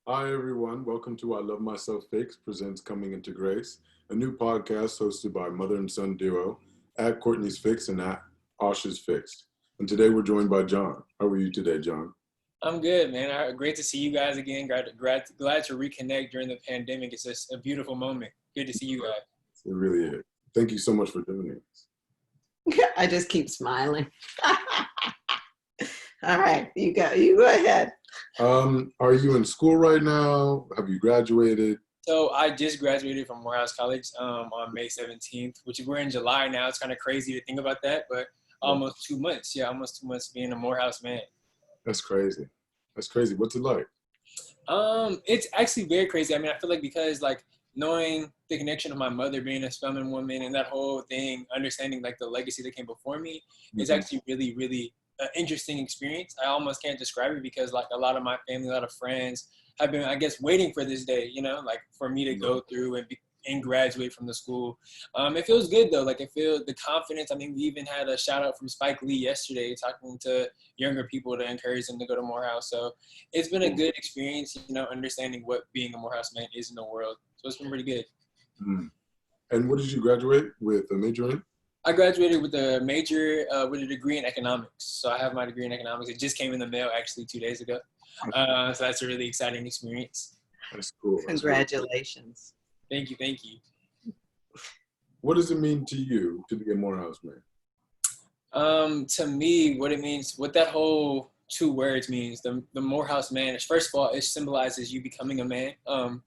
Hi, everyone. Welcome to I Love Myself Fix presents Coming Into Grace, a new podcast hosted by mother and son duo at Courtney's Fix and at Osh's Fixed. And today we're joined by John. How are you today, John? I'm good, man. Great to see you guys again. Glad to reconnect during the pandemic. It's just a beautiful moment. Good to see you guys. It really is. Thank you so much for doing this. I just keep smiling. All right, you go ahead. Are you in school right now? Have you graduated? So I just graduated from Morehouse College on May 17th, which we're in July now. It's kind of crazy to think about that, but almost 2 months. Yeah, almost 2 months being a Morehouse man. That's crazy. That's crazy. What's it like? It's actually very crazy. I mean, I feel like because knowing the connection of my mother being a Spelman woman and that whole thing, understanding like the legacy that came before me is actually really, really an interesting experience. I almost can't describe it because like a lot of my family, a lot of friends have been, I guess, waiting for this day, like for me to go through and graduate from the school. It feels good though. Like I feel the confidence. I mean, we even had a shout out from Spike Lee yesterday talking to younger people to encourage them to go to Morehouse. So it's been a good experience, understanding what being a Morehouse man is in the world. So it's been pretty good. And what did you graduate with a major in? I graduated with a major, with a degree in economics. So I have my degree in economics. It just came in the mail actually 2 days ago. So that's a really exciting experience. That's cool. Congratulations. Thank you. Thank you. What does it mean to you to be a Morehouse man? To me, what that whole 2 words means, the Morehouse man, is first of all, it symbolizes you becoming a man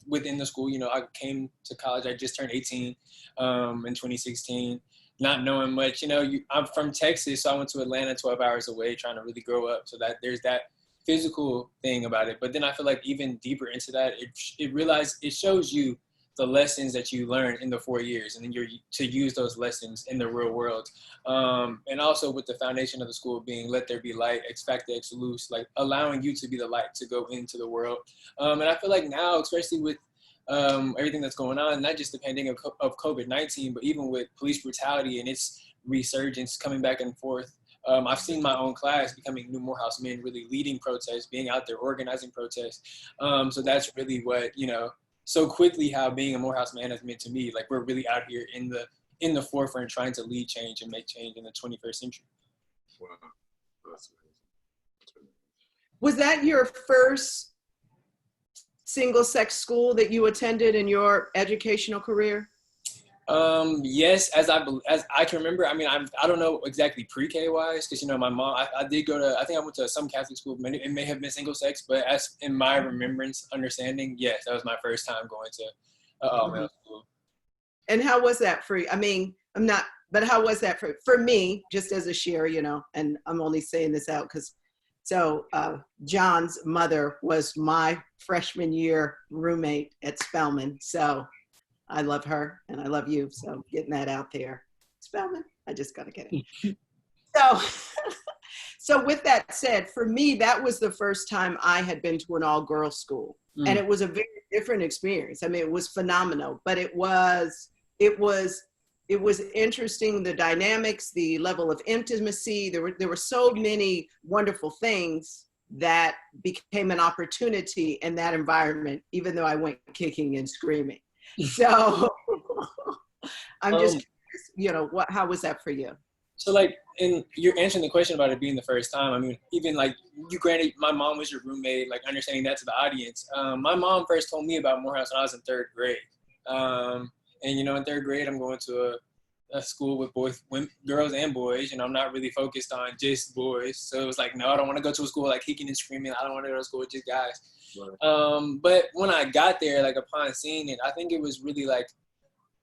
within the school. I came to college, I just turned 18 in 2016, not knowing much. I'm from Texas, so I went to Atlanta 12 hours away trying to really grow up. So that there's that physical thing about it. But then I feel like even deeper into that, it shows you the lessons that you learn in the 4 years, and then you're to use those lessons in the real world. And also with the foundation of the school being let there be light, ex facto ex luz, like allowing you to be the light to go into the world. And I feel like now, especially with everything that's going on, not just the pandemic of COVID-19, but even with police brutality and its resurgence coming back and forth. I've seen my own class becoming new Morehouse men, really leading protests, being out there organizing protests. So that's really what, so quickly how being a Morehouse man has meant to me. Like we're really out here in the forefront trying to lead change and make change in the 21st century. Wow, that's amazing. Was that your first single-sex school that you attended in your educational career? Yes, as I can remember. I mean, I don't know exactly pre-K wise, because my mom. I did go to. I think I went to some Catholic school. It may have been single sex, but as in my remembrance, understanding, yes, that was my first time going to male school. And how was that for you? I mean, but how was that for me? Just as a share, and I'm only saying this out because. So John's mother was my freshman year roommate at Spelman. So I love her and I love you. So getting that out there. Spelman, I just got to get it. So with that said, for me, that was the first time I had been to an all-girls school. And it was a very different experience. I mean, it was phenomenal, but it was interesting, the dynamics, the level of intimacy. There were so many wonderful things that became an opportunity in that environment, even though I went kicking and screaming. So I'm just curious, how was that for you? So you're answering the question about it being the first time. I mean, even you granted my mom was your roommate, understanding that to the audience. My mom first told me about Morehouse when I was in 3rd grade. And, in 3rd grade, I'm going to a school with both girls and boys. I'm not really focused on just boys. So it was like, no, I don't want to go to a school kicking and screaming. I don't want to go to a school with just guys. Right. But when I got there, upon seeing it, I think it was really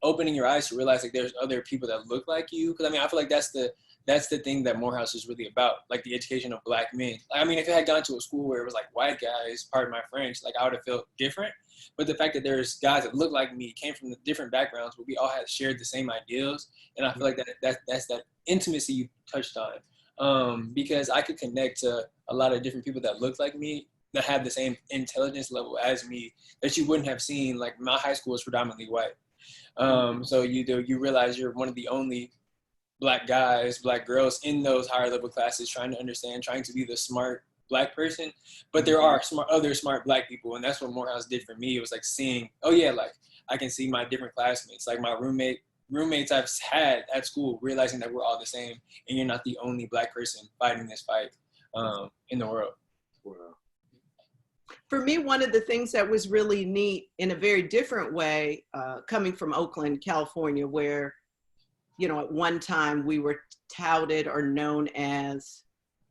opening your eyes to realize there's other people that look like you. Because I feel like that's the thing that Morehouse is really about, the education of Black men. If it had gone to a school where it was white guys, pardon my French, I would have felt different. But the fact that there's guys that look like me, came from the different backgrounds, but we all had shared the same ideals. And I feel like that's that intimacy you touched on. Because I could connect to a lot of different people that look like me, that have the same intelligence level as me, that you wouldn't have seen. My high school is predominantly white. So you realize you're one of the only Black guys, Black girls in those higher level classes trying to understand, trying to be the smart Black person, but there are other smart Black people, and that's what Morehouse did for me. It was like seeing, oh yeah, like I can see my different classmates, like my roommates I've had at school, realizing that we're all the same, and you're not the only Black person fighting this fight in the world. Wow. For me, one of the things that was really neat in a very different way, coming from Oakland, California, where, you know, at one time we were touted or known as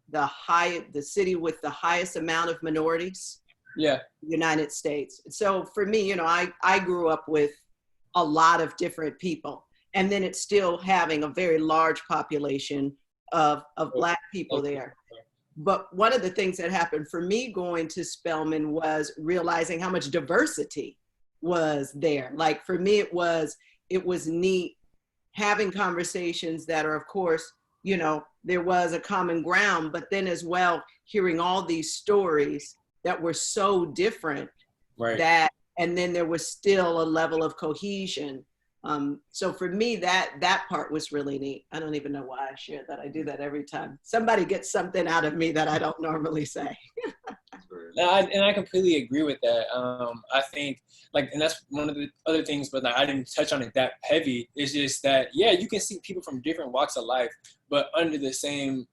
the city with the highest amount of minorities. Yeah. In the United States. So for me, you know, I grew up with a lot of different people, and then it's still having a very large population of Black people there. But one of the things that happened for me going to Spelman was realizing how much diversity was there. Like for me, it was neat having conversations that are, of course, you know, there was a common ground, but then as well, hearing all these stories that were so different, right. And then there was still a level of cohesion. So for me, that part was really neat. I don't even know why I share that. I do that every time somebody gets something out of me that I don't normally say. And I completely agree with that. I think, like, and that's one of the other things, but like, I didn't touch on it that heavy. It's just that, yeah, you can see people from different walks of life, but under the same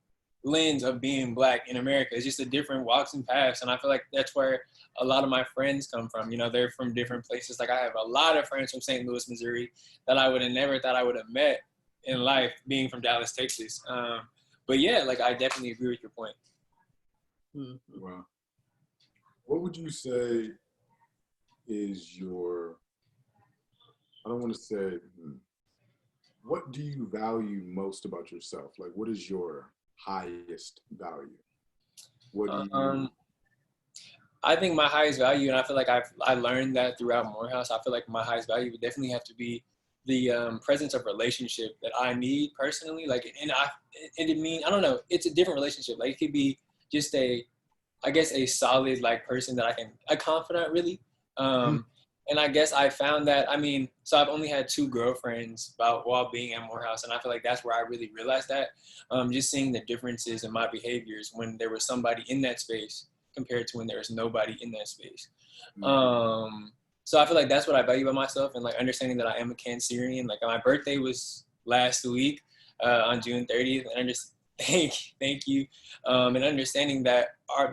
lens of being Black in America. It's just a different walks and paths. And I feel like that's where a lot of my friends come from. You know, they're from different places. Like I have a lot of friends from St. Louis, Missouri that I would have never thought I would have met in life being from Dallas, Texas. But yeah, like I definitely agree with your point. Wow. What would you say is your, I don't want to say, what do you value most about yourself? Like, what is your highest value? What do you... I think my highest value, and I feel like I learned that throughout Morehouse, I feel like my highest value would definitely have to be the presence of relationship that I need personally. Like, and it mean, I don't know, it's a different relationship. Like it could be just a solid like person that a confidant really. And I guess I found that, I mean, so I've only had 2 girlfriends while being at Morehouse, and I feel like that's where I really realized that, just seeing the differences in my behaviors when there was somebody in that space compared to when there was nobody in that space. So I feel like that's what I value about myself, and like understanding that I am a Cancerian. Like my birthday was last week on June 30th, and thank you. And understanding that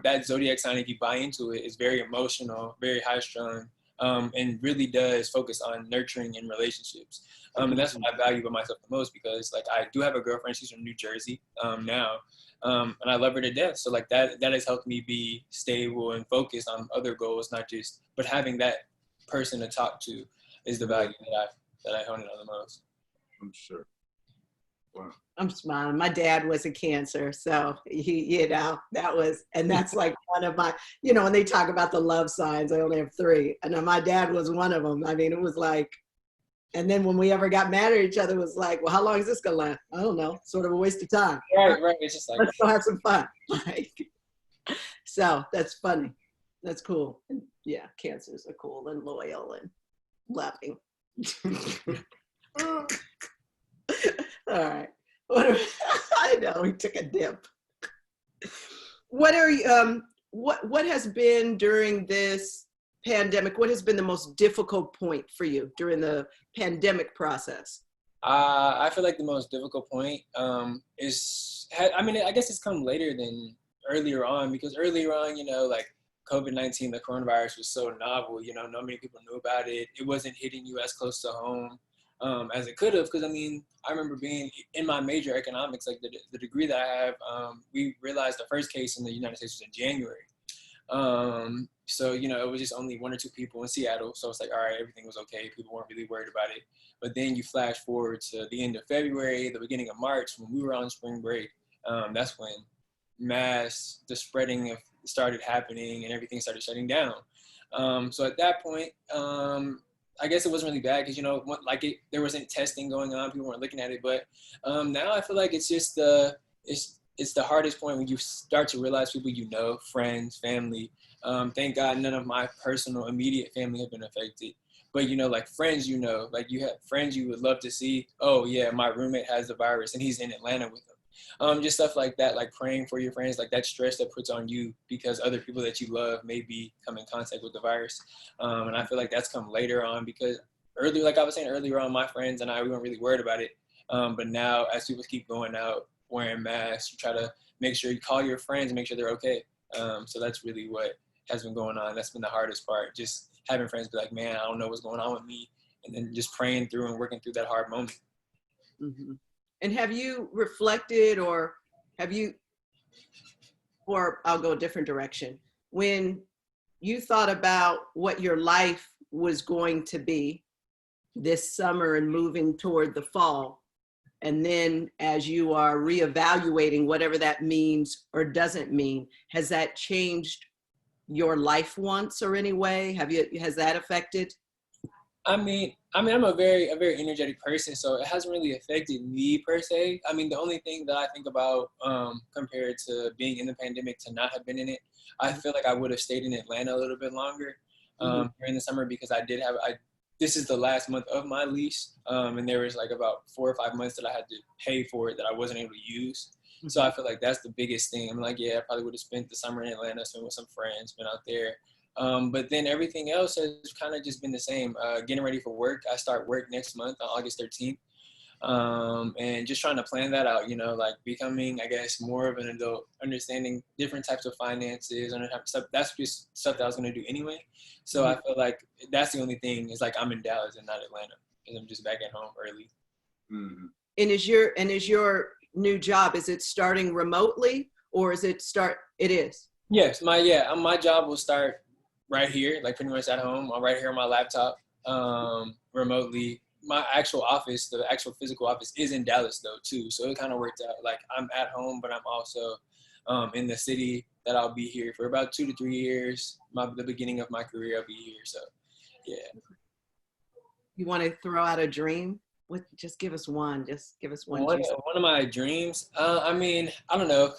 that zodiac sign, if you buy into it, is very emotional, very high strung. And really does focus on nurturing in relationships. And that's what I value about myself the most, because like I do have a girlfriend, she's from New Jersey now, and I love her to death. So like that has helped me be stable and focused on other goals, but having that person to talk to is the value that I hone in on the most. I'm sure. Wow. I'm smiling. My dad was a Cancer, so he, you know, that's like one of my, you know, when they talk about the love signs, I only have 3, and my dad was one of them. I mean, it was like, and then when we ever got mad at each other, it was like, well, how long is this gonna last? I don't know. Sort of a waste of time. Right. It's just like, let's go have some fun. Like, so that's funny. That's cool. And yeah, Cancers are cool and loyal and loving. All right. I know he took a dip. What are you? What has been during this pandemic? What has been the most difficult point for you during the pandemic process? I feel like the most difficult point is, I mean, I guess it's come later than earlier on, because earlier on, you know, like COVID-19, the coronavirus was so novel, you know, not many people knew about it. It wasn't hitting you as close to home as it could have, because I mean, I remember being in my major economics, like the degree that I have, we realized the first case in the United States was in January. So, you know, it was just only 1 or 2 people in Seattle. So it's like, all right, everything was okay. People weren't really worried about it. But then you flash forward to the end of February, the beginning of March, when we were on spring break. That's when the spreading started happening and everything started shutting down. So at that point, I guess it wasn't really bad because, you know, there wasn't testing going on. People weren't looking at it. But now I feel like it's just it's the hardest point when you start to realize people you know, friends, family. Thank God none of my personal immediate family have been affected. But, you know, like friends, you know, like you have friends you would love to see. Oh, yeah, my roommate has the virus and he's in Atlanta with them. Just stuff like that, like praying for your friends, like that stress that puts on you because other people that you love may come in contact with the virus. And I feel like that's come later on because earlier, like I was saying earlier on, my friends and we weren't really worried about it. But now as people keep going out, wearing masks, you try to make sure you call your friends and make sure they're okay. So that's really what has been going on. That's been the hardest part, just having friends be like, man, I don't know what's going on with me. And then just praying through and working through that hard moment. Mm-hmm. And have you reflected or I'll go a different direction. When you thought about what your life was going to be this summer and moving toward the fall, and then as you are reevaluating whatever that means or doesn't mean, has that changed your life once or any way? Has that affected? I mean, I'm a very energetic person, so it hasn't really affected me per se. I mean, the only thing that I think about compared to being in the pandemic to not have been in it, I feel like I would have stayed in Atlanta a little bit longer during the summer because this is the last month of my lease, and there was like about 4 or 5 months that I had to pay for it that I wasn't able to use. So I feel like that's the biggest thing. I'm like, yeah, I probably would have spent the summer in Atlanta, spent with some friends, been out there. But then everything else has kind of just been the same. Getting ready for work. I start work next month on August 13th. And just trying to plan that out, like becoming, I guess, more of an adult, understanding different types of finances and stuff. That's just stuff that I was going to do anyway. So I feel like that's the only thing is like I'm in Dallas and not Atlanta because I'm just back at home early. Mm-hmm. And is your new job, is it starting remotely or is it it is? Yes. My job will start right here, like pretty much at home. I'm right here on my laptop, remotely. My actual office, the actual physical office is in Dallas though too. So it kind of worked out. Like I'm at home, but I'm also in the city that I'll be here for about 2 to 3 years. The beginning of my career, I'll be here. So yeah. You want to throw out a dream? Just give us one. Just give us one. One of my dreams. I mean, I don't know.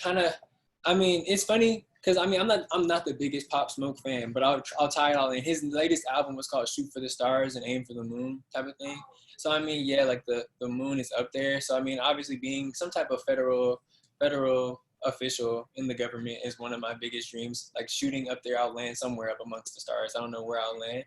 It's funny. Because I'm not the biggest Pop Smoke fan, but I'll tie it all in. His latest album was called "Shoot for the Stars and Aim for the Moon" type of thing. So I mean, yeah, like the moon is up there. So I mean, obviously being some type of federal official in the government is one of my biggest dreams. Like shooting up there, I'll land somewhere up amongst the stars. I don't know where I'll land,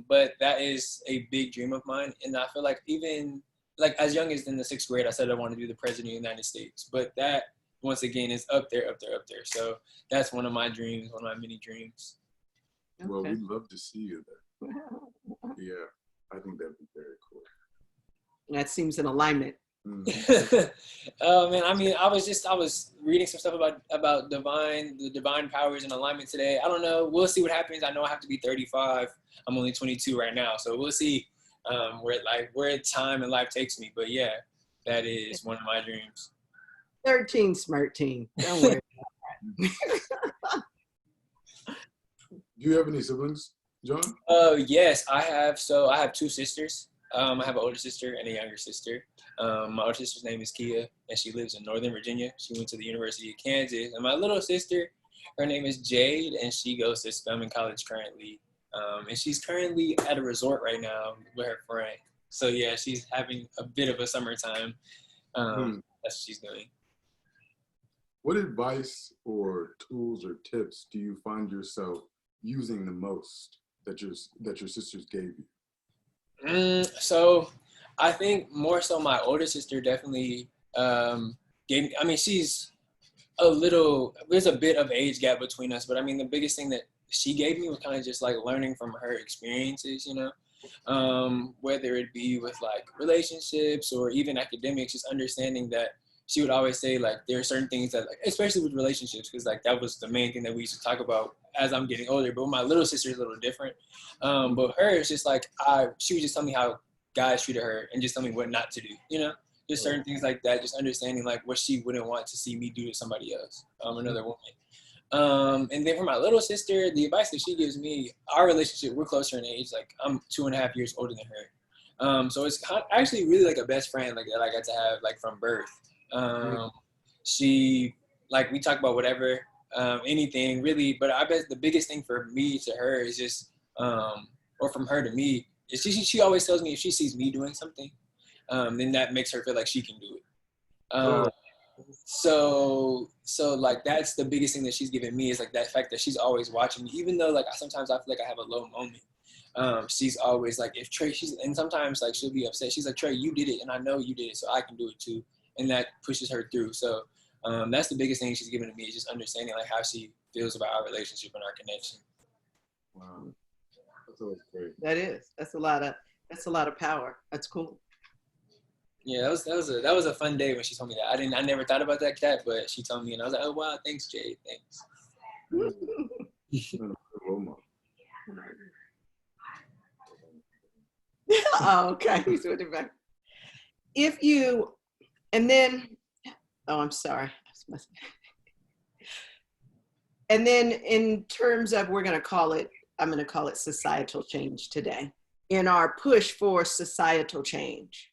but that is a big dream of mine. And I feel like even like as young as in the 6th grade, I said I want to be the president of the United States. But that once again is up there. So that's one of my dreams, one of my many dreams. Okay. Well, we'd love to see you there. Yeah, I think that'd be very cool. That seems in alignment. Oh man, I mean, I was reading some stuff about the divine powers and alignment today. I don't know. We'll see what happens. I know I have to be 35. I'm only 22 right now, so we'll see where time and life takes me. But yeah, that is one of my dreams. 13 smart teen. Don't worry about that. Do you have any siblings, John? Yes, I have. So I have 2 sisters. I have an older sister and a younger sister. My older sister's name is Kia, and she lives in Northern Virginia. She went to the University of Kansas. And my little sister, her name is Jade, and she goes to Spelman College currently. And she's currently at a resort right now with her friend. So yeah, she's having a bit of a summertime. That's what she's doing. What advice or tools or tips do you find yourself using the most that your sisters gave you? So I think more so my older sister definitely gave me, I mean, she's there's a bit of age gap between us, but I mean, the biggest thing that she gave me was kind of just like learning from her experiences, whether it be with like relationships or even academics, just understanding that she would always say like there are certain things that like, especially with relationships, because like that was the main thing that we used to talk about as I'm getting older. But my little sister is a little different. But her is just like she would just tell me how guys treated her and just tell me what not to do, just certain things like that, just understanding like what she wouldn't want to see me do to somebody else, another woman. And then for my little sister, the advice that she gives me, our relationship, we're closer in age. Like I'm 2.5 years older than her. So it's actually really like a best friend like that I got to have like from birth. She, like, we talk about whatever, anything really, but I bet the biggest thing for me to her is just, or from her to me, is she always tells me if she sees me doing something, then that makes her feel like she can do it. So like that's the biggest thing that she's given me is like that fact that she's always watching me, even though like sometimes I feel like I have a low moment. She's always like, if Trey, and sometimes like she'll be upset. She's like, Trey, you did it, and I know you did it, so I can do it too, and that pushes her through. So that's the biggest thing she's given to me is just understanding like how she feels about our relationship and our connection. Wow, that's always great. That's a lot of power. That's cool. Yeah, that was a fun day when she told me that. I never thought about that cat, but she told me, and I was like, oh wow, thanks, Jay, thanks. Oh, okay. He's with it back. If you, and then, oh, I'm sorry. And then in terms of, I'm going to call it societal change today. In our push for societal change,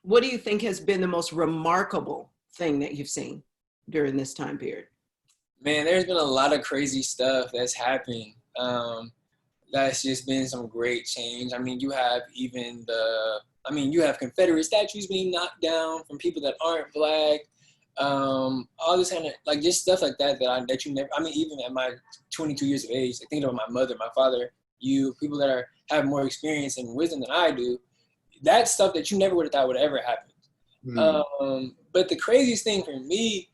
what do you think has been the most remarkable thing that you've seen during this time period? Man, there's been a lot of crazy stuff that's happened. That's just been some great change. I mean, you have you have Confederate statues being knocked down from people that aren't Black. All this kind of like just stuff like that that you never. I mean, even at my 22 years of age, like thinking about my mother, my father, people that have more experience and wisdom than I do. That's stuff that you never would have thought would ever happen. But the craziest thing for me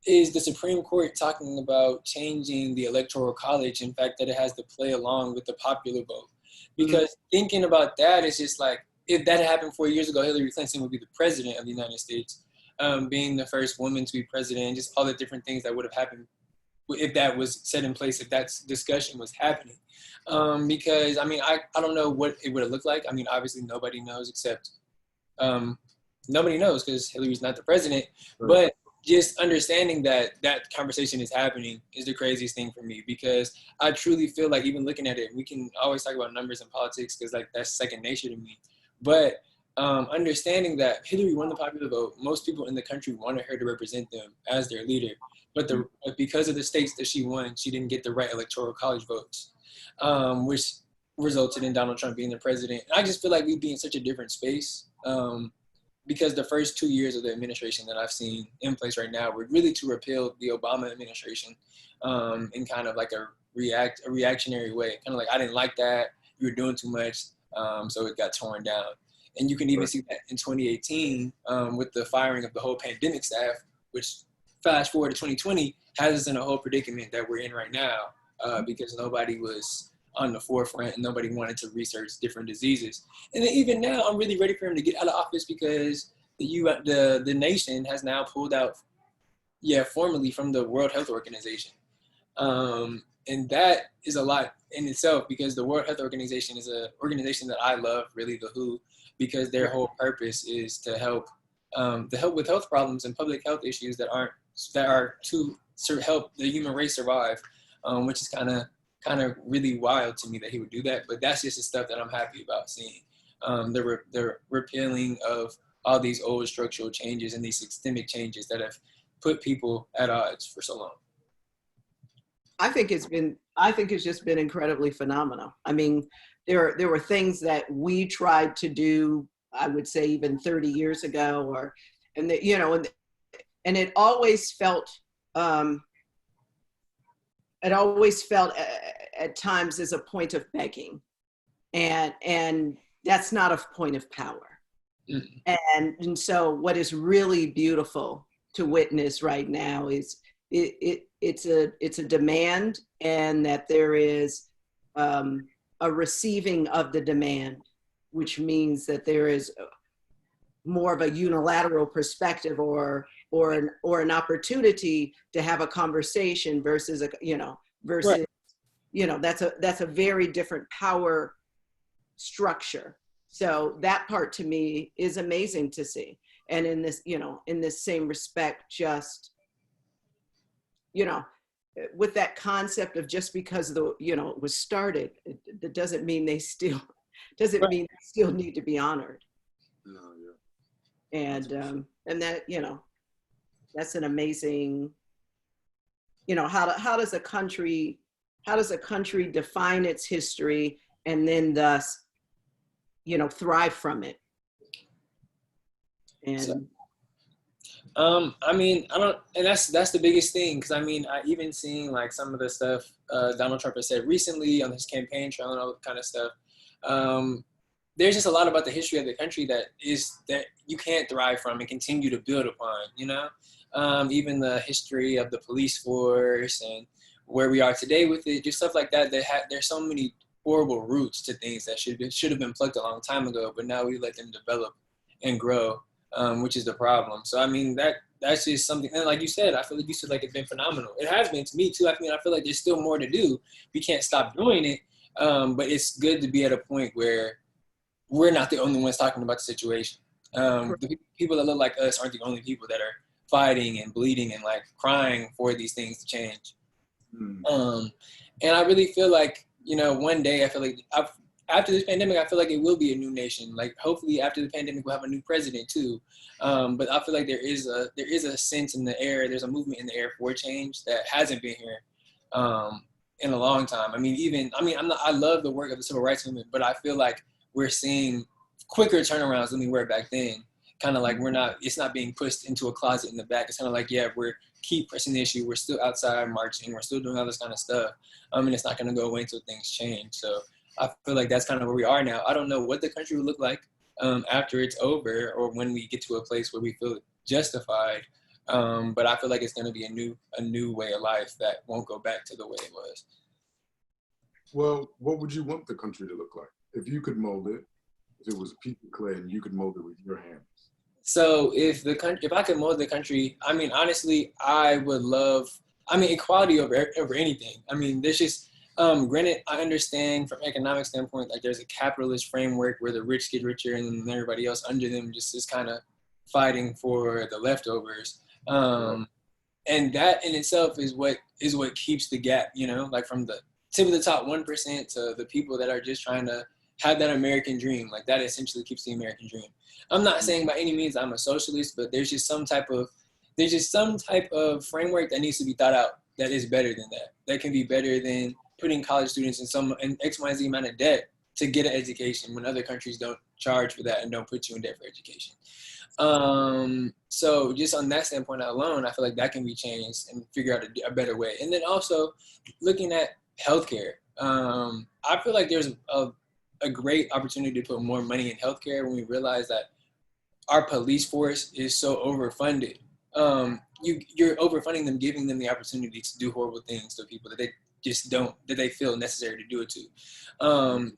is the Supreme Court talking about changing the Electoral College. In fact, that it has to play along with the popular vote. Because thinking about that is just like, if that happened 4 years ago, Hillary Clinton would be the president of the United States, being the first woman to be president, just all the different things that would have happened if that was set in place, if that discussion was happening. Because, I mean, I don't know what it would have looked like. I mean, obviously nobody knows except nobody knows because Hillary's not the president. Right. But just understanding that that conversation is happening is the craziest thing for me, because I truly feel like, even looking at it, we can always talk about numbers in politics because like that's second nature to me. But understanding that Hillary won the popular vote, most people in the country wanted her to represent them as their leader. But because of the states that she won, she didn't get the right electoral college votes, which resulted in Donald Trump being the president. And I just feel like we'd be in such a different space. Because the first 2 years of the administration that I've seen in place right now were really to repeal the Obama administration in kind of like a reactionary way. Kind of like, I didn't like that, you were doing too much, so it got torn down. And you can even see that in 2018 with the firing of the whole pandemic staff, which fast forward to 2020 has us in a whole predicament that we're in right now because nobody was on the forefront and nobody wanted to research different diseases. And then even now, I'm really ready for him to get out of office because the nation has now pulled out, formally from the World Health Organization. And that is a lot in itself, because the World Health Organization is an organization that I love, really, the WHO, because their whole purpose is to help with health problems and public health issues that are to help the human race survive, which is kind of really wild to me that he would do that. But that's just the stuff that I'm happy about seeing. The repealing of all these old structural changes and these systemic changes that have put people at odds for so long. I think it's just been incredibly phenomenal. I mean, there were things that we tried to do, I would say even 30 years ago, and it always felt, at times as a point of begging, and that's not a point of power. And so what is really beautiful to witness right now is it's a demand, and that there is a receiving of the demand, which means that there is more of a unilateral perspective or an opportunity to have a conversation versus that's a very different power structure. So that part to me is amazing to see. And in this same respect, just with that concept of just because it was started, it doesn't mean they still need to be honored. No, yeah. And that, that's an amazing, how does a country define its history and then thus, thrive from it? And I mean, I don't, and that's the biggest thing, because I mean, I even seen like some of the stuff Donald Trump has said recently on his campaign trail and all that kind of stuff. Um, there's just a lot about the history of the country that you can't thrive from and continue to build upon. You know, even the history of the police force and where we are today with it, just stuff like that. There's so many horrible roots to things that should have been plucked a long time ago, but now we let them develop and grow, which is the problem. So I mean that's just something. And like you said, I feel like you said like it's been phenomenal. It has been to me too. I mean, I feel like there's still more to do. We can't stop doing it, but it's good to be at a point where we're not the only ones talking about the situation. The people that look like us aren't the only people that are fighting and bleeding and like crying for these things to change. Mm. And I really feel like, one day I feel like after this pandemic, I feel like it will be a new nation. Like hopefully after the pandemic, we'll have a new president too. But I feel like there is a sense in the air. There's a movement in the air for change that hasn't been here in a long time. I love the work of the civil rights movement, but I feel like we're seeing quicker turnarounds than we were back then. Kind of like it's not being pushed into a closet in the back. It's kind of like, yeah, we're keep pressing the issue. We're still outside marching. We're still doing all this kind of stuff. And it's not going to go away until things change. So I feel like that's kind of where we are now. I don't know what the country will look like after it's over or when we get to a place where we feel justified. But I feel like it's going to be a new way of life that won't go back to the way it was. Well, what would you want the country to look like if you could mold it? If it was a piece of clay and you could mold it with your hands. So if I could mold the country, I mean, honestly, I would love, equality over anything. I mean, there's just, granted, I understand from economic standpoint, like there's a capitalist framework where the rich get richer and then everybody else under them just is kind of fighting for the leftovers. And that in itself is what keeps the gap, like from the tip of the top 1% to the people that are just trying to have that American dream. Like that essentially keeps the American dream. I'm not saying by any means I'm a socialist, but there's just some type of framework that needs to be thought out that is better than that. That can be better than putting college students in X, Y, Z amount of debt to get an education when other countries don't charge for that and don't put you in debt for education. So just on that standpoint alone, I feel like that can be changed and figure out a better way. And then also looking at healthcare, I feel like there's a great opportunity to put more money in healthcare when we realize that our police force is so overfunded. You're overfunding them, giving them the opportunity to do horrible things to people that they just don't, that they feel necessary to do it to.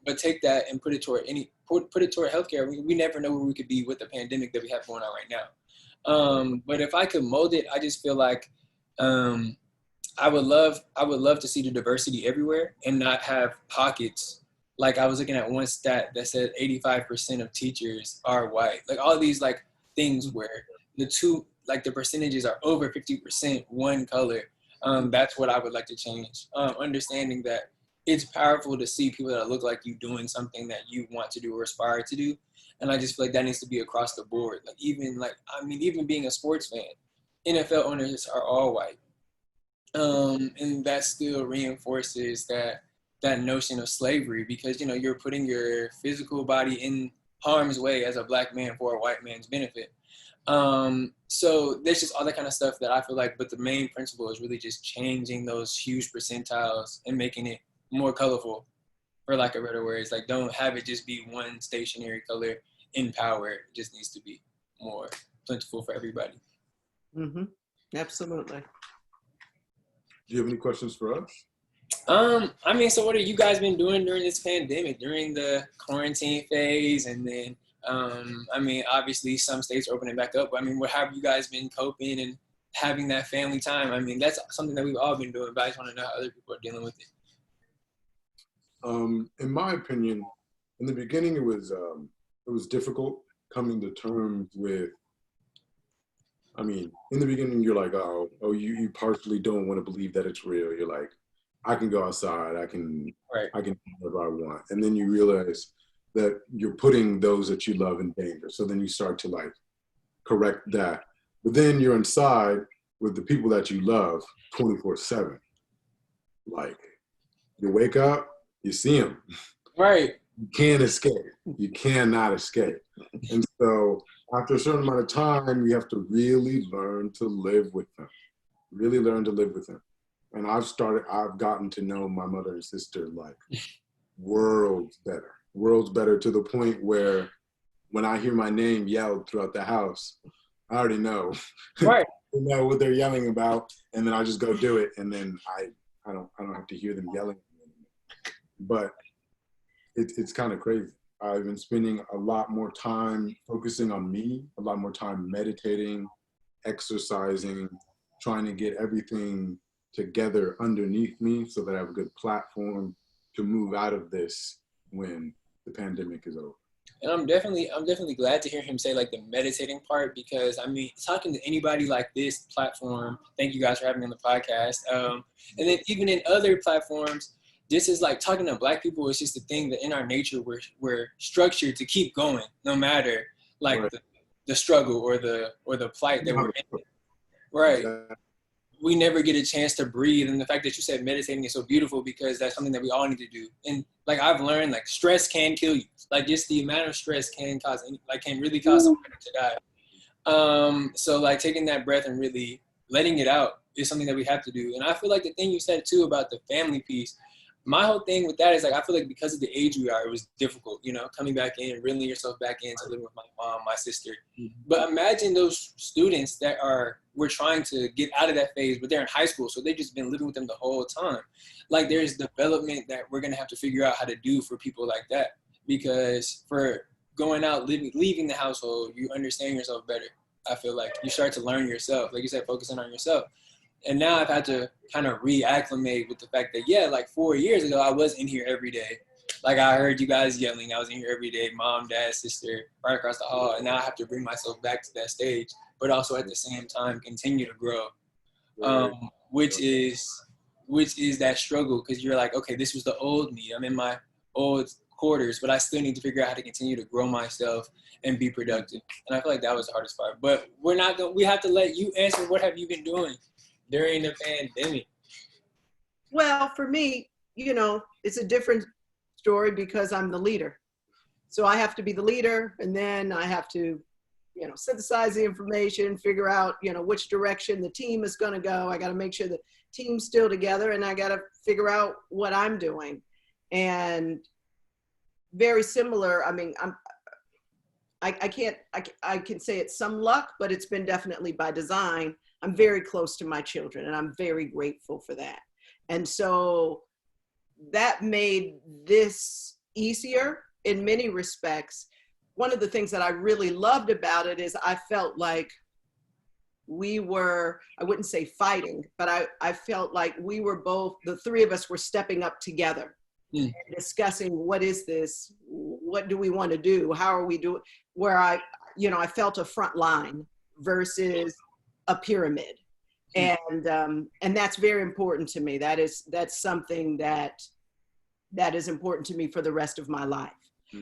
But take that and put it toward healthcare. We never know where we could be with the pandemic that we have going on right now. But if I could mold it, I just feel like I would love to see the diversity everywhere and not have pockets. Like I was looking at one stat that said 85% of teachers are white. Like all these like things where the percentages are over 50% one color. That's what I would like to change. Understanding that it's powerful to see people that look like you doing something that you want to do or aspire to do. And I just feel like that needs to be across the board. Like even being a sports fan, NFL owners are all white. And that still reinforces that notion of slavery because, you're putting your physical body in harm's way as a black man for a white man's benefit. So there's just all that kind of stuff that I feel like, but the main principle is really just changing those huge percentiles and making it more colorful, for lack of better words. Like don't have it just be one stationary color in power. It just needs to be more plentiful for everybody. Mm-hmm. Absolutely. Do you have any questions for us? So what have you guys been doing during this pandemic, during the quarantine phase? And then, obviously some states are opening back up. What have you guys been coping and having that family time? That's something that we've all been doing, but I just want to know how other people are dealing with it. In my opinion, in the beginning, it was difficult coming to terms with, in the beginning, you're like, you partially don't want to believe that it's real. You're like, I can go outside, I can do whatever I want. And then you realize that you're putting those that you love in danger. So then you start to like correct that. But then you're inside with the people that you love 24/7. Like you wake up, you see them. Right. You can't escape. You cannot escape. And so after a certain amount of time, you have to really learn to live with them. Really learn to live with them. And I've gotten to know my mother and sister like worlds better to the point where when I hear my name yelled throughout the house, I already know. Right. I know what they're yelling about, and then I just go do it, and then I don't have to hear them yelling. But it's kind of crazy. I've been spending a lot more time focusing on me, a lot more time meditating, exercising, trying to get everything together underneath me so that I have a good platform to move out of this when the pandemic is over. And I'm definitely glad to hear him say like the meditating part, because I mean, talking to anybody like this platform, thank you guys for having me on the podcast. And then even in other platforms, this is like talking to Black people. It's just a thing that in our nature we're structured to keep going no matter like Right. the struggle or the plight that we're in. Right. We never get a chance to breathe. And the fact that you said meditating is so beautiful, because that's something that we all need to do. And like I've learned, like stress can kill you. Like just the amount of stress can really cause someone to die. So like taking that breath and really letting it out is something that we have to do. And I feel like the thing you said too about the family piece, my whole thing with that is like I feel like because of the age we are, it was difficult, coming back in, reeling yourself back into living with my mom, my sister. But imagine those students that we're trying to get out of that phase, but they're in high school, so they've just been living with them the whole time. Like there's development that we're gonna have to figure out how to do for people like that, because for going out, leaving the household, you understand yourself better. I feel like you start to learn yourself, like you said, focusing on yourself. And now I've had to kind of reacclimate with the fact that, yeah, like 4 years ago, I was in here every day. Like I heard you guys yelling. I was in here every day, mom, dad, sister, right across the hall. And now I have to bring myself back to that stage, but also at the same time, continue to grow, which is that struggle. Because you're like, okay, this was the old me. I'm in my old quarters, but I still need to figure out how to continue to grow myself and be productive. And I feel like that was the hardest part. But we have to let you answer. What have you been doing during the pandemic? Well, for me, it's a different story because I'm the leader. So I have to be the leader, and then I have to, synthesize the information, figure out, which direction the team is going to go. I got to make sure the team's still together, and I got to figure out what I'm doing. And very similar. I mean, I can say it's some luck, but it's been definitely by design. I'm very close to my children, and I'm very grateful for that. And so that made this easier in many respects. One of the things that I really loved about it is I felt like we were, I wouldn't say fighting, but I felt like we were both, the three of us were stepping up together and discussing what is this, what do we want to do, how are we doing, where I felt a front line versus a pyramid. And that's very important to me. That's something that is important to me for the rest of my life.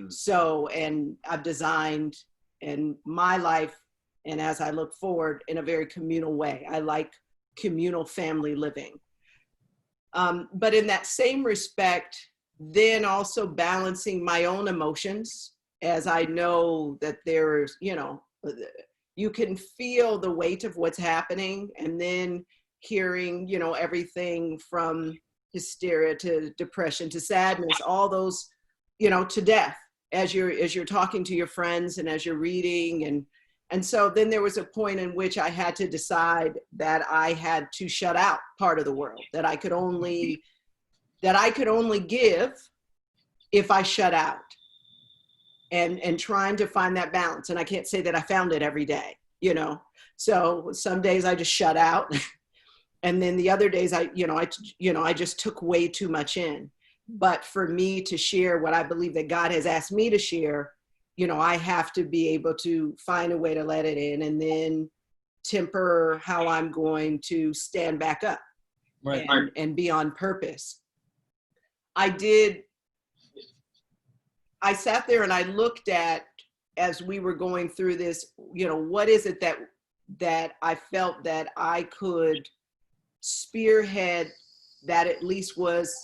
So, and I've designed in my life, and as I look forward, in a very communal way. I like communal family living. But in that same respect, then also balancing my own emotions, as I know that there's, you can feel the weight of what's happening, and then hearing, everything from hysteria to depression to sadness, all those, to death, as you're talking to your friends and as you're reading. And so then there was a point in which I had to decide that I had to shut out part of the world, that I could only give if I shut out. And trying to find that balance. And I can't say that I found it every day, So some days I just shut out. And then the other days I just took way too much in. But for me to share what I believe that God has asked me to share, I have to be able to find a way to let it in, and then temper how I'm going to stand back up, right, and be on purpose. I sat there and I looked at, as we were going through this, what is it that I felt that I could spearhead that at least was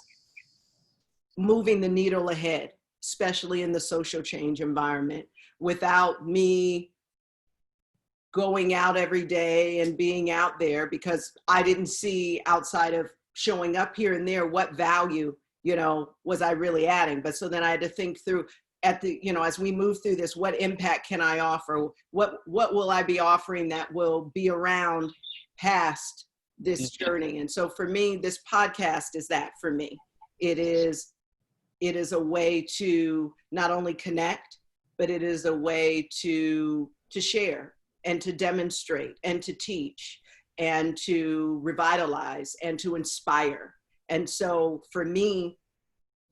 moving the needle ahead, especially in the social change environment, without me going out every day and being out there, because I didn't see, outside of showing up here and there, what value, was I really adding. But so then I had to think through, as we move through this, what impact can I offer? What will I be offering that will be around past this journey? And so for me, this podcast is that for me. It is a way to not only connect, but it is a way to share and to demonstrate and to teach and to revitalize and to inspire. And so for me,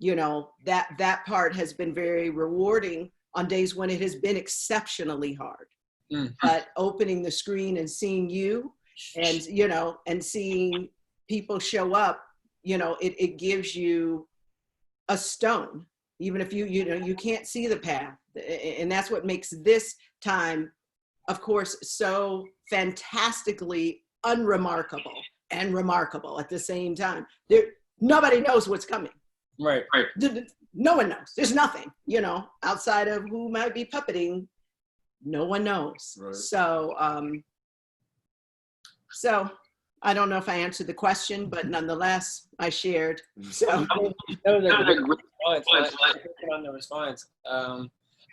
that part has been very rewarding on days when it has been exceptionally hard. But opening the screen and seeing you and, and seeing people show up, it gives you a stone, even if you can't see the path. And that's what makes this time, of course, so fantastically unremarkable and remarkable at the same time. Nobody knows what's coming. Right. No one knows. There's nothing, outside of who might be puppeting. No one knows. Right. So I don't know if I answered the question, but nonetheless, I shared. So that was a great response. On the response.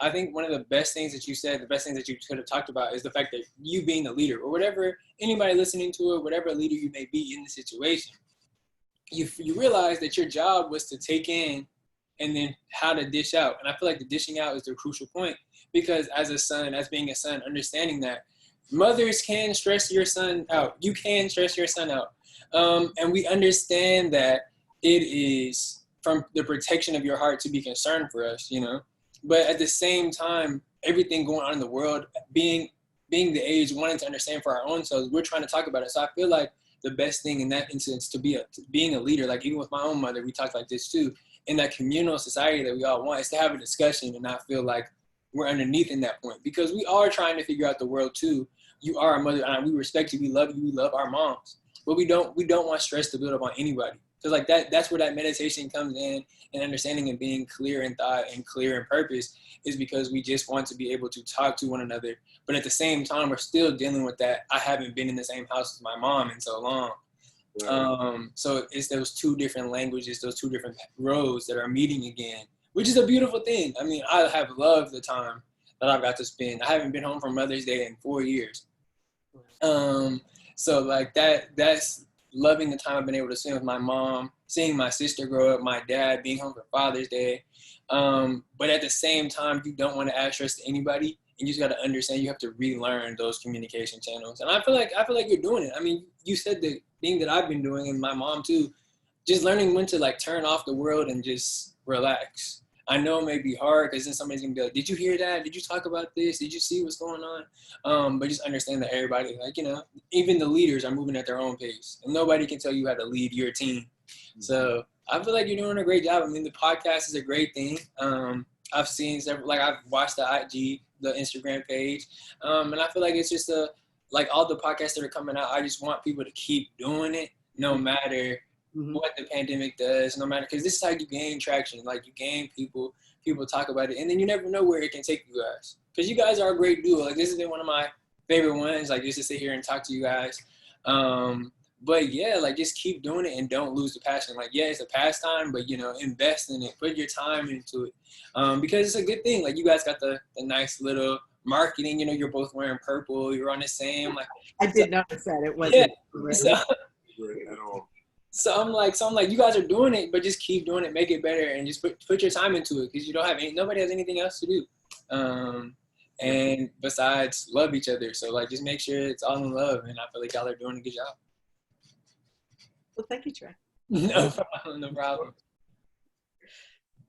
I think one of the best things that you said, the best things that you could have talked about, is the fact that you being a leader, or whatever, anybody listening to it, whatever leader you may be in the situation, you realize that your job was to take in and then how to dish out. And I feel like the dishing out is the crucial point, because as being a son, understanding that mothers can stress your son out. You can stress your son out. And we understand that it is from the protection of your heart to be concerned for us, But at the same time, everything going on in the world, being the age, wanting to understand for our own selves, we're trying to talk about it. So I feel like the best thing in that instance to being a leader, like even with my own mother, we talk like this too, in that communal society that we all want, is to have a discussion and not feel like we're underneath in that point, because we are trying to figure out the world too. You are a mother, and we respect you, we love you, we love our moms, but we don't want stress to build up on anybody. Because that's where that meditation comes in, and understanding and being clear in thought and clear in purpose, is because we just want to be able to talk to one another. But at the same time, we're still dealing with that. I haven't been in the same house as my mom in so long. Right. So it's those two different languages, those two different roads that are meeting again, which is a beautiful thing. I mean, I have loved the time that I've got to spend. I haven't been home for Mother's Day in 4 years. So like that's loving the time I've been able to spend with my mom, seeing my sister grow up, my dad, being home for Father's Day. But at the same time, you don't want to add stress to anybody, and you just got to understand you have to relearn those communication channels. And I feel like you're doing it. I mean, you said the thing that I've been doing, and my mom too, just learning when to like turn off the world and just relax. I know it may be hard, because then somebody's gonna be like, did you hear that? Did you talk about this? Did you see what's going on? But just understand that everybody, like, even the leaders are moving at their own pace, and nobody can tell you how to lead your team. So I feel like you're doing a great job. I mean, the podcast is a great thing. I've seen several, like I've watched the IG, the Instagram page. And I feel like it's just like all the podcasts that are coming out, I just want people to keep doing it no matter what the pandemic does, no matter, because this is how you gain traction. Like you gain people talk about it, and then you never know where it can take you guys, because you guys are a great duo. Like this has been one of my favorite ones, like just to sit here and talk to you guys. But yeah, like just keep doing it and don't lose the passion. Like, yeah, it's a pastime, but invest in it, put your time into it, because it's a good thing. Like you guys got the nice little marketing, you're both wearing purple, you're on the same, like I did notice that it wasn't great at all. So I'm like, you guys are doing it, but just keep doing it, make it better, and just put your time into it, because nobody has anything else to do. And besides love each other. So like, just make sure it's all in love, and I feel like y'all are doing a good job. Well, thank you, Trey. No problem.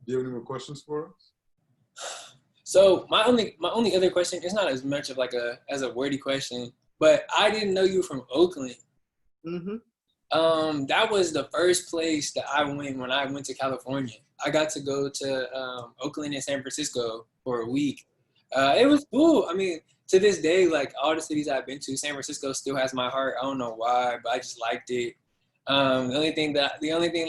Do you have any more questions for us? So my only other question, it's not as much of like as a wordy question, but I didn't know you were from Oakland. That was the first place that I went when I went to California. I got to go to Oakland and San Francisco for a week. It was cool. I mean, to this day, like all the cities I've been to, San Francisco still has my heart. I don't know why, but I just liked it. The only thing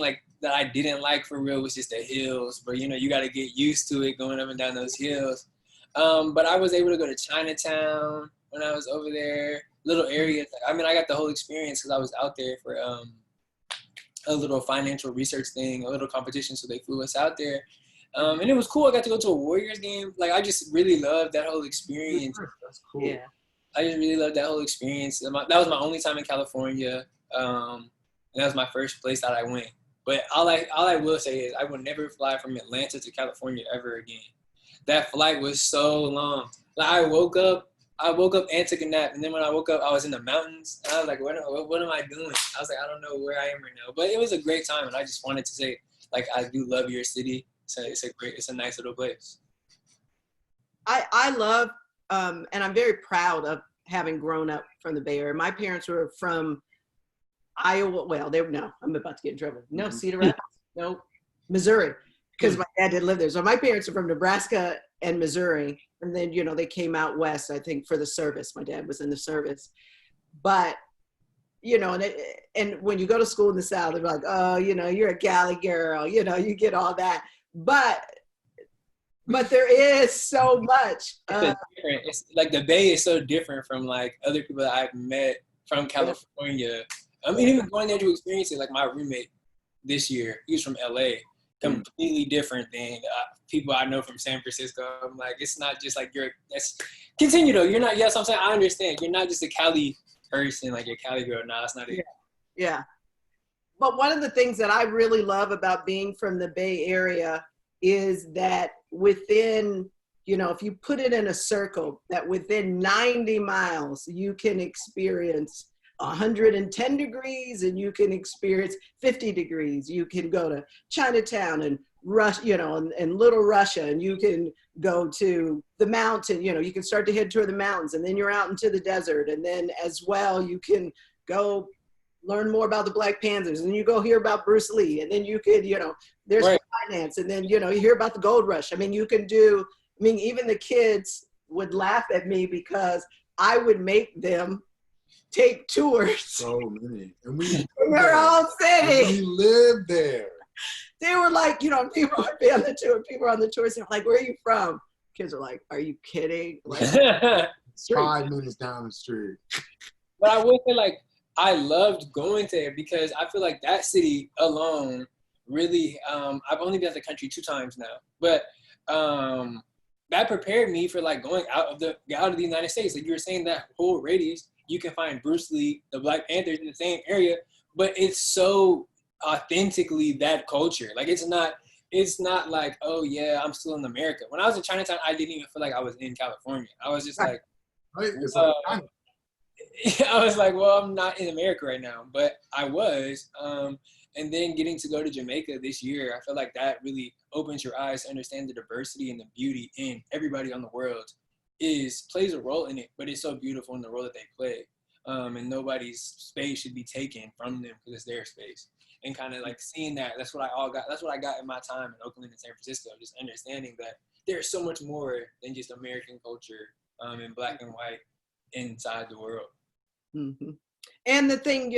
like that I didn't like for real was just the hills. But you got to get used to it going up and down those hills. But I was able to go to Chinatown. when I was over there. Little areas. I mean, I got the whole experience because I was out there for a little financial research thing, a little competition. So they flew us out there. And it was cool. I got to go to a Warriors game. Like, I just really loved that whole experience. That's cool. Yeah. I just really loved that whole experience. That was my only time in California. And that was my first place that I went. But all I will say is I would never fly from Atlanta to California ever again. That flight was so long. Like, I woke up and took a nap. And then when I woke up, I was in the mountains. And I was like, what am I doing? I was like, I don't know where I am right now. But it was a great time. And I just wanted to say, like, I do love your city. So it's a nice little place. I love, and I'm very proud of having grown up from the Bay Area. My parents were from Iowa. Well, I'm about to get in trouble. No, Cedar Rapids. No, Missouri, because my dad didn't live there. So my parents are from Nebraska and Missouri. And then, they came out west, I think, for the service. My dad was in the service. But, and when you go to school in the South, they're like, oh, you're a Cali girl, you get all that. But there is so much. It's like the Bay is so different from like other people that I've met from California. I mean, even going there to experience it, like my roommate this year, he was from LA, completely different than people I know from San Francisco. I'm like, it's not just like continue though. You're not, yes, I'm saying, I understand. You're not just a Cali person, like you're Cali girl. No, that's not it. Yeah. But one of the things that I really love about being from the Bay Area is that within, if you put it in a circle, that within 90 miles, you can experience 110 degrees and you can experience 50 degrees. You can go to Chinatown and Russia, and Little Russia, and you can go to the mountain, you can start to head toward the mountains, and then you're out into the desert. And then as well, you can go learn more about the Black Panthers, and you go hear about Bruce Lee, and then you could, there's right. finance, and then, you hear about the gold rush. I mean, even the kids would laugh at me because I would make them take tours. So many. And we in their own city. We lived there. They were like, people would be on the tour. People were on the tours. They're like, where are you from? Kids are like, are you kidding? Like, 5 minutes down the street. But I will say, like, I loved going there because I feel like that city alone really, I've only been to the country 2 times now, but that prepared me for like going out of the United States. Like you were saying, that whole radius, you can find Bruce Lee, the Black Panthers in the same area, but it's so authentically that culture. Like it's not like, oh yeah, I'm still in America. When I was in Chinatown, I didn't even feel like I was in California. I was just like, right. It's like, I was like, well, I'm not in America right now, but I was. And then getting to go to Jamaica this year, I feel like that really opens your eyes to understand the diversity and the beauty in everybody on the world plays a role in it, but it's so beautiful in the role that they play. And nobody's space should be taken from them because it's their space. And kind of like seeing that's what I got in my time in Oakland and San Francisco, just understanding that there's so much more than just American culture in black and white inside the world. Mm-hmm. And the thing,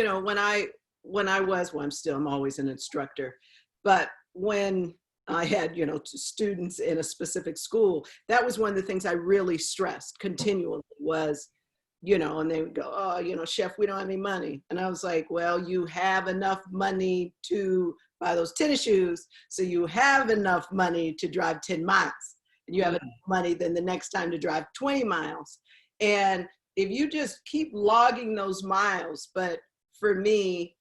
I'm always an instructor, but when I had, students in a specific school, that was one of the things I really stressed continually was, and they would go, oh, chef, we don't have any money. And I was like, well, you have enough money to buy those tennis shoes. So you have enough money to drive 10 miles. And you have enough money then the next time to drive 20 miles. And if you just keep logging those miles, but for me,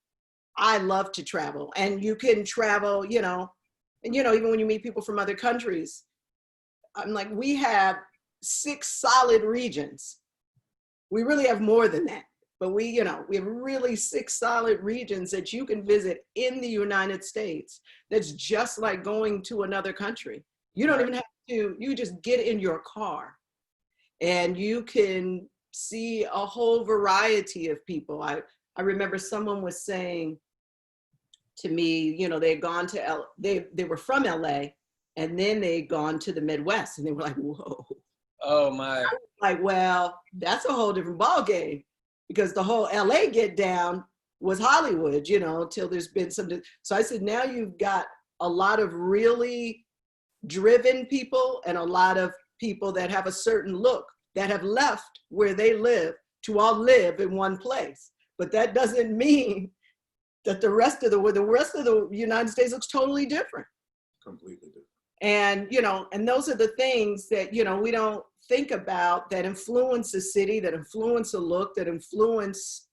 I love to travel, and you can travel, and even when you meet people from other countries, I'm like, we have 6 solid regions. We really have more than that, but we have really 6 solid regions that you can visit in the United States. That's just like going to another country. You don't even have to, you just get in your car and you can see a whole variety of people. I remember someone was saying to me, they had gone to they were from LA, and then they had gone to the Midwest, and they were like, whoa. Oh my. I was like, well, that's a whole different ball game, because the whole LA get down was Hollywood, until there's been some. So I said, now you've got a lot of really driven people and a lot of people that have a certain look that have left where they live to all live in one place. But that doesn't mean that the rest of the United States looks totally different. Completely different. And, and those are the things that, we don't think about that influence a city, that influence a look, that influence,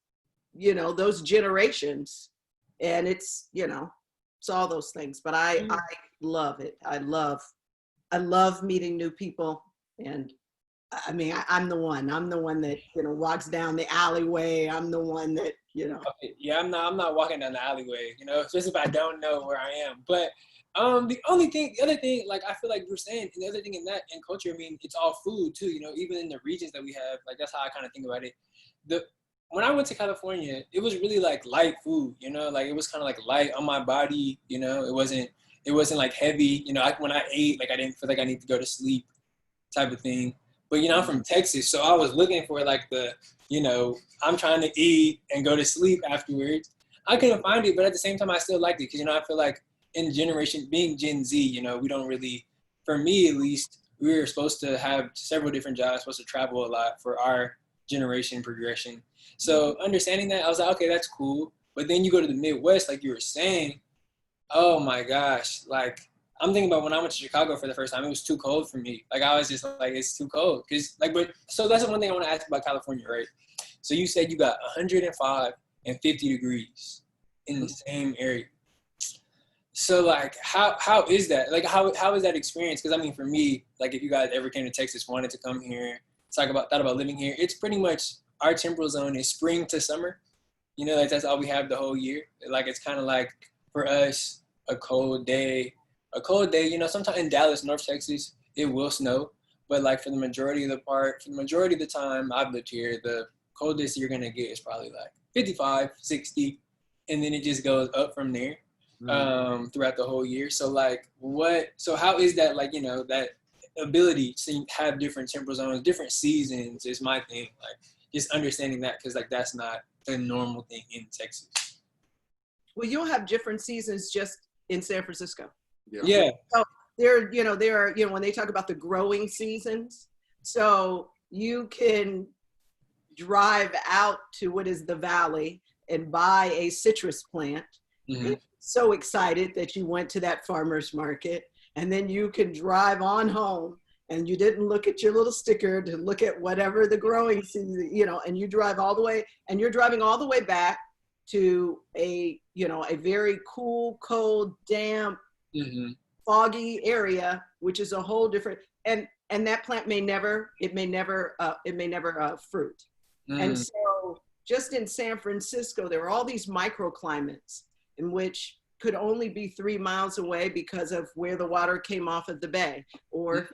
those generations. And it's, it's all those things. But I love it. I love meeting new people. And I mean, I'm the one that, walks down the alleyway. I'm the one that, Okay, yeah, I'm not walking down the alleyway, just if I don't know where I am. But the other thing, like I feel like you're saying, and the other thing in culture, I mean, it's all food too, even in the regions that we have, like that's how I kind of think about it. When I went to California, it was really like light food, like it was kind of like light on my body, it wasn't like heavy, when I ate, like I didn't feel like I need to go to sleep type of thing. But, I'm from Texas, so I was looking for like I'm trying to eat and go to sleep afterwards. I couldn't find it, but at the same time, I still liked it because, I feel like in generation, being Gen Z, we don't really, for me at least, we were supposed to have several different jobs, supposed to travel a lot for our generation progression. So understanding that, I was like, okay, that's cool. But then you go to the Midwest, like you were saying, oh my gosh, like, I'm thinking about when I went to Chicago for the first time, it was too cold for me. Like, I was just like, it's too cold. So that's the one thing I want to ask about California, right? So you said you got 105 and 50 degrees in the same area. So, like, how is that? Like, how is that experience? Because, I mean, for me, like, if you guys ever came to Texas, wanted to come here, thought about living here, it's pretty much our temporal zone is spring to summer. Like, that's all we have the whole year. Like, it's kind of like, for us, a cold day, sometimes in Dallas, North Texas, it will snow. But like for the majority of the time I've lived here, the coldest you're going to get is probably like 55, 60. And then it just goes up from there throughout the whole year. So how is that, like, that ability to have different temporal zones, different seasons is my thing. Like just understanding that, because like that's not the normal thing in Texas. Well, you'll have different seasons just in San Francisco. Yeah. So there are, when they talk about the growing seasons, so you can drive out to what is the valley and buy a citrus plant. Mm-hmm. So excited that you went to that farmer's market, and then you can drive on home and you didn't look at your little sticker to look at whatever the growing season, and you drive all the way, and you're driving all the way back to a very cool, cold, damp, foggy area, which is a whole different, and that plant may never fruit. And so just in San Francisco, there are all these microclimates in which could only be 3 miles away because of where the water came off of the bay, or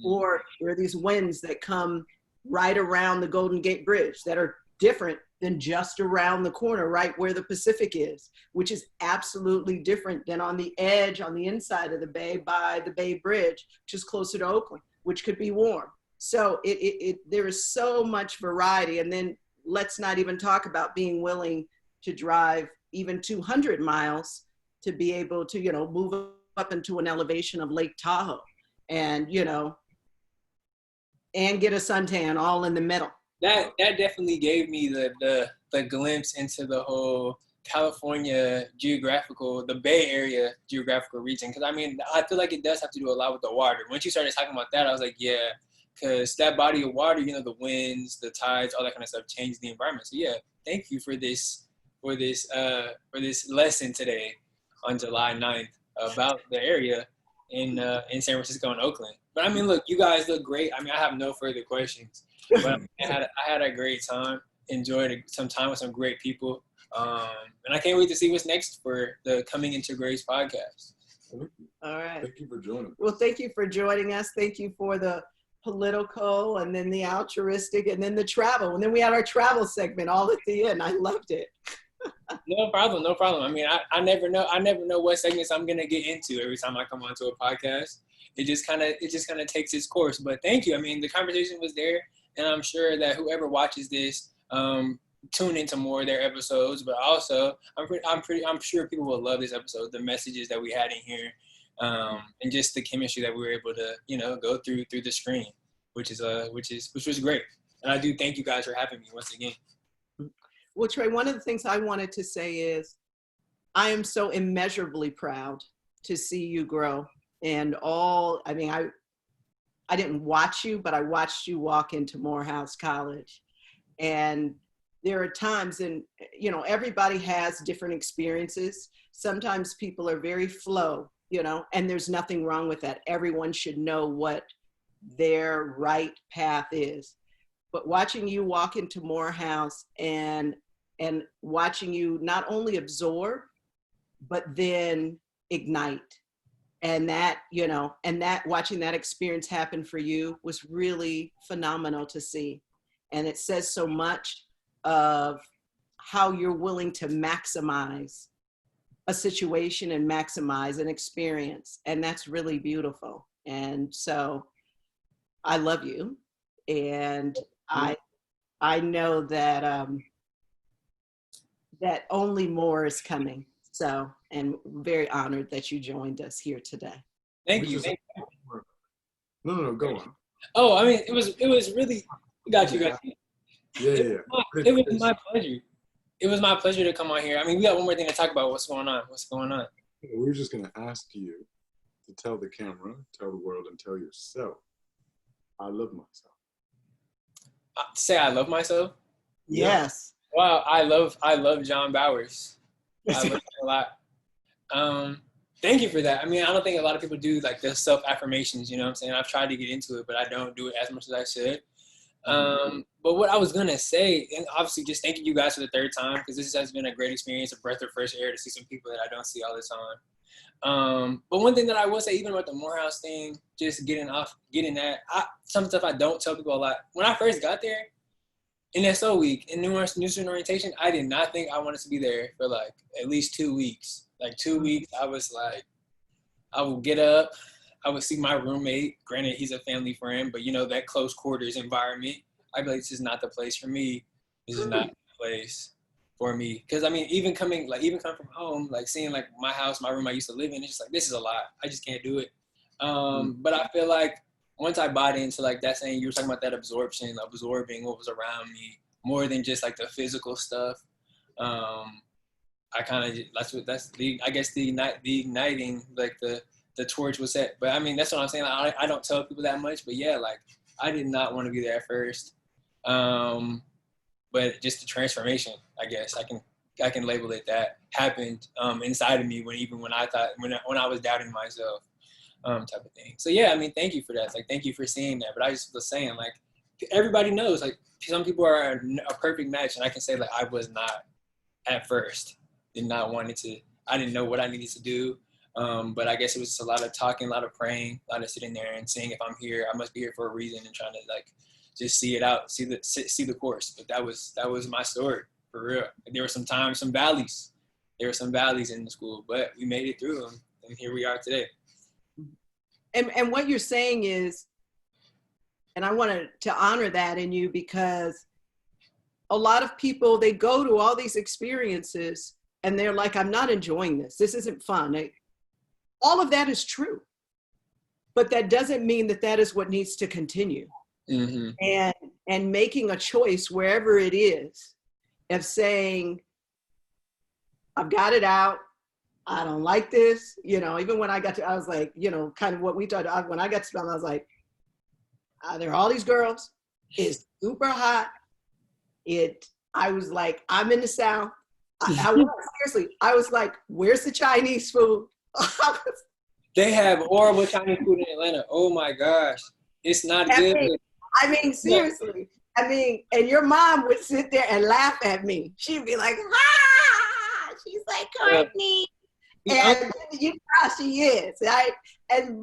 or there are these winds that come right around the Golden Gate Bridge that are different than just around the corner, right where the Pacific is, which is absolutely different than on the edge, on the inside of the bay by the Bay Bridge, which is closer to Oakland, which could be warm. So there is so much variety. And then let's not even talk about being willing to drive even 200 miles to be able to, move up into an elevation of Lake Tahoe and, and get a suntan all in the middle. That definitely gave me the glimpse into the whole California the Bay Area geographical region. Because, I mean, I feel like it does have to do a lot with the water. Once you started talking about that, I was like, yeah, because that body of water, the winds, the tides, all that kind of stuff changed the environment. So, yeah, thank you for this lesson today on July 9th about the area in San Francisco and Oakland. But, I mean, look, you guys look great. I mean, I have no further questions. But I had a great time, enjoyed some time with some great people. And I can't wait to see what's next for the Coming Into Grace podcast. All right. Thank you for joining. Well, thank you for joining us. Thank you for the political, and then the altruistic, and then the travel. And then we had our travel segment all at the end. I loved it. No problem. I mean, I never know what segments I'm gonna get into every time I come onto a podcast. It just kind of takes its course. But thank you. I mean, the conversation was there, and I'm sure that whoever watches this tune into more of their episodes. But also, I'm sure people will love this episode, the messages that we had in here, and just the chemistry that we were able to go through the screen, which was great. And I do thank you guys for having me once again. Well, Trey, one of the things I wanted to say is I am so immeasurably proud to see you grow. And I didn't watch you, but I watched you walk into Morehouse College. And there are times, and everybody has different experiences. Sometimes people are very flow, and there's nothing wrong with that. Everyone should know what their right path is. But watching you walk into Morehouse and watching you not only absorb, but then ignite. And that, watching that experience happen for you was really phenomenal to see. And it says so much of how you're willing to maximize a situation and maximize an experience. And that's really beautiful. And so I love you. And I know that that only more is coming. So, and very honored that you joined us here today. Thank you. No, go on. Oh, I mean, it was really, got you. Yeah. It was my pleasure. It was my pleasure to come on here. I mean, we got one more thing to talk about. What's going on? We were just going to ask you to tell the camera, tell the world, and tell yourself, I love myself. Say I love myself? Yes. Wow, I love John Bowers. I love him a lot. Thank you for that. I mean, I don't think a lot of people do like the self-affirmations, you know what I'm saying? I've tried to get into it, but I don't do it as much as I should. But what I was going to say, and obviously just thanking you guys for the third time, because this has been a great experience, a breath of fresh air to see some people that I don't see all the time. But one thing that I will say, even about the Morehouse thing, just getting that, some stuff I don't tell people a lot. When I first got there, in SO week, in new student orientation, I did not think I wanted to be there for like at least 2 weeks. Like 2 weeks, I was like, I would get up, I would see my roommate. Granted, he's a family friend, but that close quarters environment, I'd be like, this is not the place for me. This is not the place for me. Because I mean, even coming from home, like seeing like my house, my room I used to live in, it's just like, this is a lot. I just can't do it. But I feel like once I bought into like that saying, you were talking about that absorption, absorbing what was around me more than just like the physical stuff. I kind of, I guess the igniting, like the torch was set. But I mean, that's what I'm saying. Like, I don't tell people that much, but yeah, like I did not want to be there at first. But just the transformation, I guess I can label it, that happened inside of me when I was doubting myself. Type of thing. So yeah, I mean, thank you for that. It's like, thank you for seeing that. But I just was saying, like, everybody knows, like, some people are a perfect match, and I can say, like, I was not at first. I didn't know what I needed to do. But I guess it was just a lot of talking, a lot of praying, a lot of sitting there and saying, if I'm here, I must be here for a reason, and trying to like just see it out, see the course. But that was my story for real. There were some times, some valleys. There were some valleys in the school, but we made it through them, and here we are today. And what you're saying is, and I wanted to honor that in you, because a lot of people, they go to all these experiences and they're like, I'm not enjoying this. This isn't fun. All of that is true, but that doesn't mean that is what needs to continue. Mm-hmm. And making a choice wherever it is of saying, I've got it out. I don't like this, even when I got to, I was like, kind of what we talked, when I got to film, I was like, there are all these girls, it's super hot. I was like, I'm in the South. Seriously, I was like, where's the Chinese food? They have horrible Chinese food in Atlanta. Oh my gosh. It's not good. I mean, seriously. I mean, and your mom would sit there and laugh at me. She'd be like, she's like, Courtney. And you know how she is, right?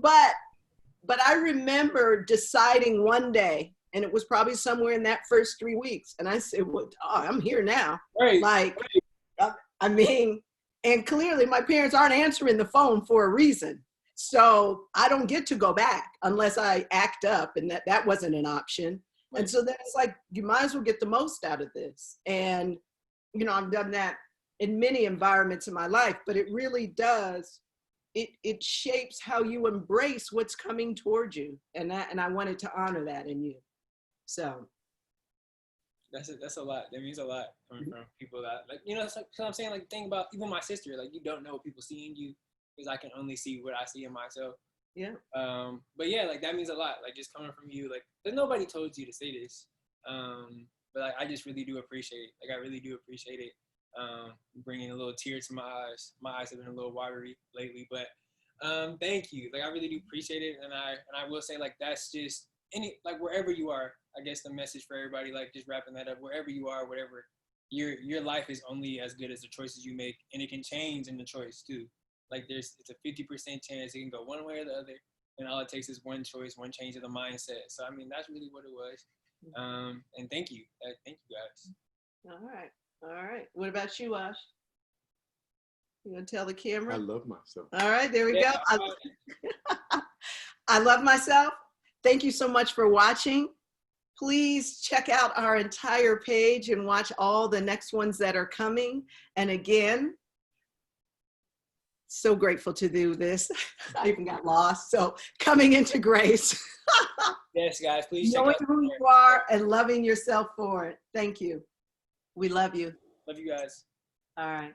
But I remember deciding one day, and it was probably somewhere in that first 3 weeks, and I said, well, I'm here now. Right. Like, I mean, and clearly my parents aren't answering the phone for a reason. So I don't get to go back unless I act up, and that wasn't an option. Right. And so then it's like, you might as well get the most out of this. And, I've done that in many environments in my life, but it really does it shapes how you embrace what's coming towards you. And I wanted to honor that in you. So. That's a lot. That means a lot coming from people that, like, you know, it's like, so I'm saying, like, think about even my sister, like, you don't know what people see in you, because I can only see what I see in myself. Yeah. But yeah, like, that means a lot. Like, just coming from you, like, there's nobody told you to say this. But like, I just really do appreciate it. Like, I really do appreciate it. Bringing a little tear to my eyes. My eyes have been a little watery lately, but thank you. Like, I really do appreciate it. And I will say, like, that's just like, wherever you are, I guess the message for everybody, like, just wrapping that up, wherever you are, whatever, your life is only as good as the choices you make, and it can change in the choice too. Like, it's a 50% chance it can go one way or the other, and all it takes is one choice, one change of the mindset. So I mean, that's really what it was. And thank you guys. All right. What about you, Ash? You gonna tell the camera? I love myself. All right, there we go. I love myself. Thank you so much for watching. Please check out our entire page and watch all the next ones that are coming. And again, so grateful to do this. I even got lost. So coming into grace. Yes, guys, please check knowing out who you are and loving yourself for it. Thank you. We love you. Love you guys. All right.